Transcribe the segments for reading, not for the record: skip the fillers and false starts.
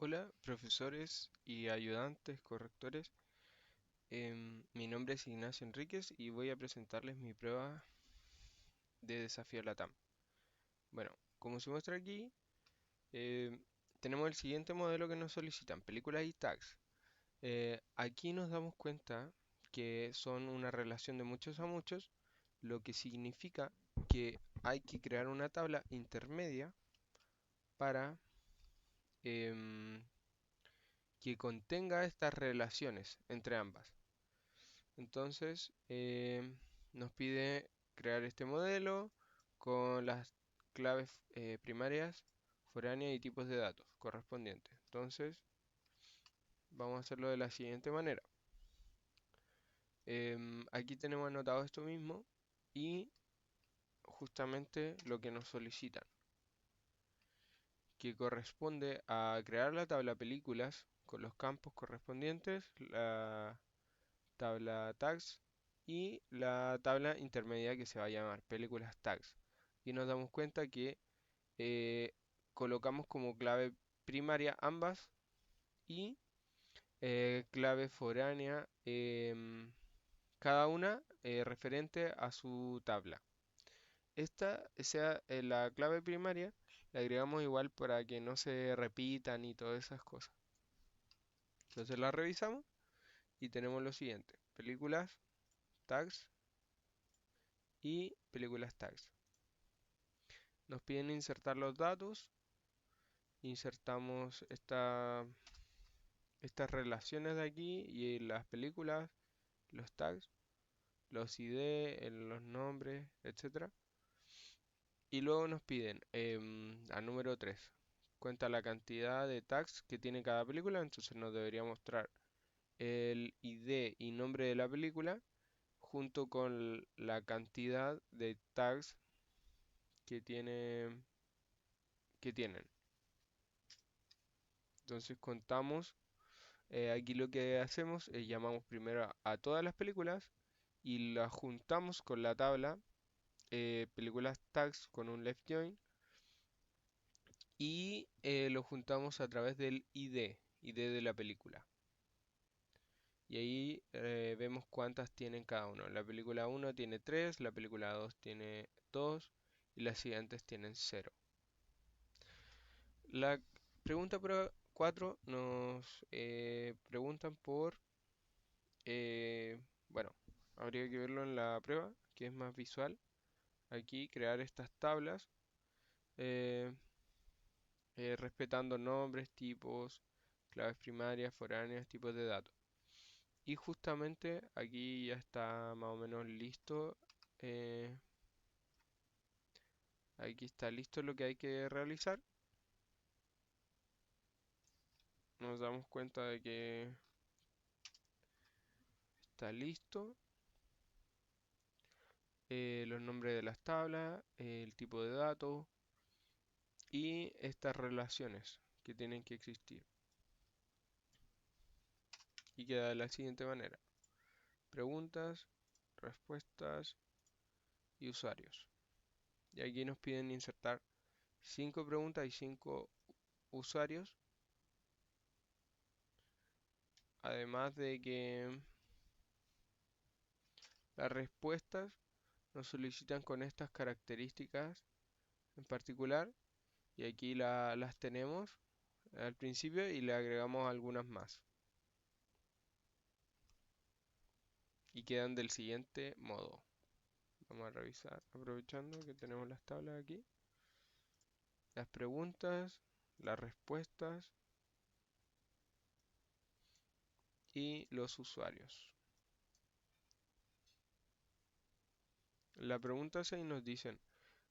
Hola, profesores y ayudantes correctores. Mi nombre es Ignacio Enríquez y voy a presentarles mi prueba de desafío LATAM. Bueno, como se muestra aquí, em, tenemos el siguiente modelo que nos solicitan, películas y tags. Aquí nos damos cuenta que son una relación de muchos a muchos, lo que significa que hay que crear una tabla intermedia para em, que contenga estas relaciones entre ambas. Entonces, nos pide crear este modelo con las claves primarias, foráneas y tipos de datos correspondientes. Entonces, vamos a hacerlo de la siguiente manera. Aquí tenemos anotado esto mismo y justamente lo que nos solicitan, que corresponde a crear la tabla películas con los campos correspondientes, la tabla tags y la tabla intermedia que se va a llamar películas tags. Y nos damos cuenta que eh, colocamos como clave primaria ambas y clave foránea cada una referente a su tabla. Esta sea la clave primaria, le agregamos igual para que no se repitan y todas esas cosas. Entonces la revisamos y tenemos lo siguiente: películas tags y películas tags. Nos piden insertar los datos, insertamos estas relaciones de aquí y en las películas, los tags, los ID, los nombres, etcétera. Y luego nos piden al número 3, cuenta la cantidad de tags que tiene cada película, entonces nos debería mostrar el ID y nombre de la película junto con la cantidad de tags que tienen. Entonces contamos. Aquí lo que hacemos es llamamos primero a todas las películas y las juntamos con la tabla películas tags con un left join y lo juntamos a través del ID de la película. Y ahí vemos cuántas tienen cada uno. La película 1 tiene 3, la película 2 tiene 2 y las siguientes tienen 0. La pregunta 4 nos preguntan por bueno, habría que verlo en la prueba, que es más visual. Aquí crear estas tablas, eh, respetando nombres, tipos, claves primarias, foráneas, tipos de datos. Y justamente aquí ya está más o menos listo. eh, Aquí está listo lo que hay que realizar. Nos damos cuenta de que está listo. Los nombres de las tablas, el tipo de datos y estas relaciones que tienen que existir. Y queda de la siguiente manera: preguntas, respuestas y usuarios. Y aquí nos piden insertar 5 preguntas y 5 usuarios. Además de que las respuestas nos solicitan con estas características en particular. Y aquí las tenemos al principio y le agregamos algunas más. Y quedan del siguiente modo. Vamos a revisar, aprovechando que tenemos las tablas aquí. Las preguntas, las respuestas y los usuarios. La pregunta 6 nos dicen,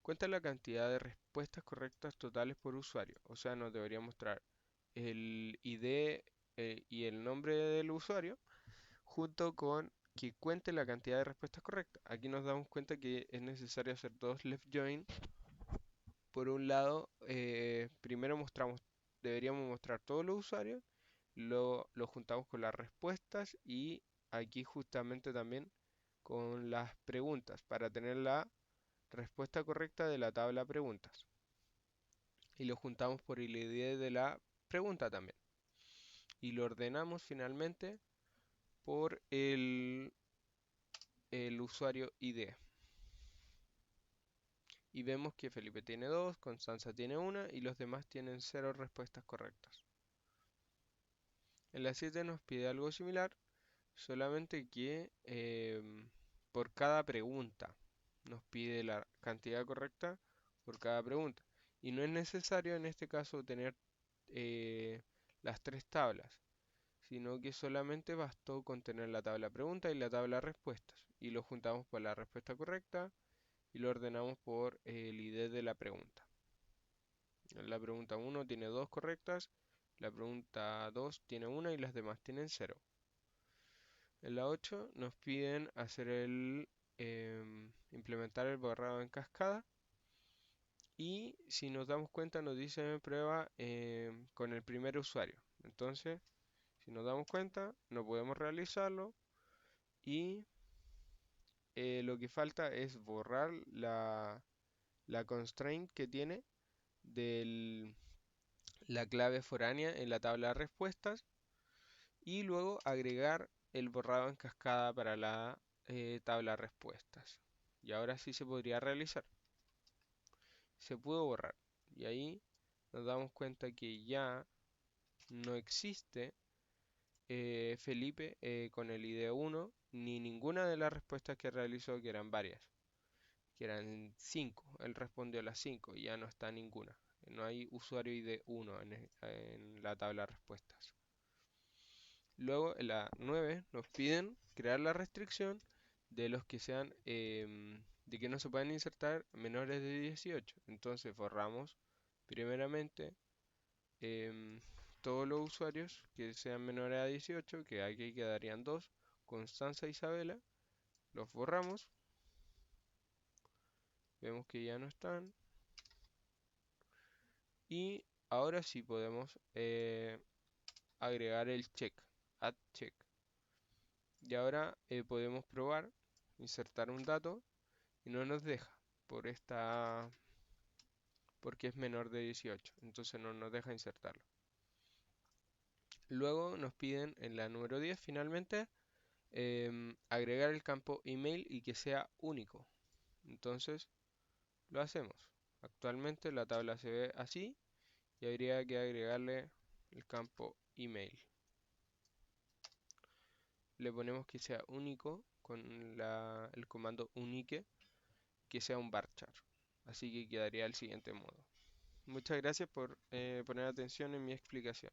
cuenta la cantidad de respuestas correctas totales por usuario. O sea, nos debería mostrar el ID y el nombre del usuario junto con que cuente la cantidad de respuestas correctas. Aquí nos damos cuenta que es necesario hacer dos left join. Por un lado, primero deberíamos mostrar todos los usuarios, lo juntamos con las respuestas y aquí justamente también con las preguntas para tener la respuesta correcta de la tabla preguntas. Y lo juntamos por el ID de la pregunta también. Y lo ordenamos finalmente por el usuario ID. Y vemos que Felipe tiene 2, Constanza tiene 1 y los demás tienen 0 respuestas correctas. En la 7 nos pide algo similar, solamente que por cada pregunta nos pide la cantidad correcta por cada pregunta. Y no es necesario en este caso tener las tres tablas, sino que solamente bastó con tener la tabla pregunta y la tabla respuestas. Y lo juntamos por la respuesta correcta y lo ordenamos por el ID de la pregunta. La pregunta 1 tiene 2 correctas, la pregunta 2 tiene 1 y las demás tienen 0. En la 8 nos piden hacer implementar el borrado en cascada y si nos damos cuenta nos dice prueba con el primer usuario. Entonces, si nos damos cuenta, no podemos realizarlo y lo que falta es borrar la constraint que tiene de la clave foránea en la tabla de respuestas y luego agregar el borrado en cascada para la tabla de respuestas. Y ahora sí se podría realizar. Se pudo borrar. Y ahí nos damos cuenta que ya no existe Felipe con el ID 1 ni ninguna de las respuestas que realizó, que eran varias, que eran 5. Él respondió a las 5 y ya no está ninguna. No hay usuario ID 1 en la tabla de respuestas. Luego en la 9 nos piden crear la restricción de los que sean de que no se puedan insertar menores de 18. Entonces borramos primeramente em, todos los usuarios que sean menores a 18, que aquí quedarían dos, Constanza e Isabela, los borramos, vemos que ya no están y ahora sí podemos agregar el check, add check. Y ahora podemos probar, insertar un dato y no nos deja por porque es menor de 18, entonces no nos deja insertarlo. Luego nos piden en la número 10 finalmente agregar el campo email y que sea único. Entonces lo hacemos. Actualmente la tabla se ve así y habría que agregarle el campo email. Le ponemos que sea único con el comando unique, que sea un varchar. Así que quedaría el siguiente modo. Muchas gracias por poner atención en mi explicación.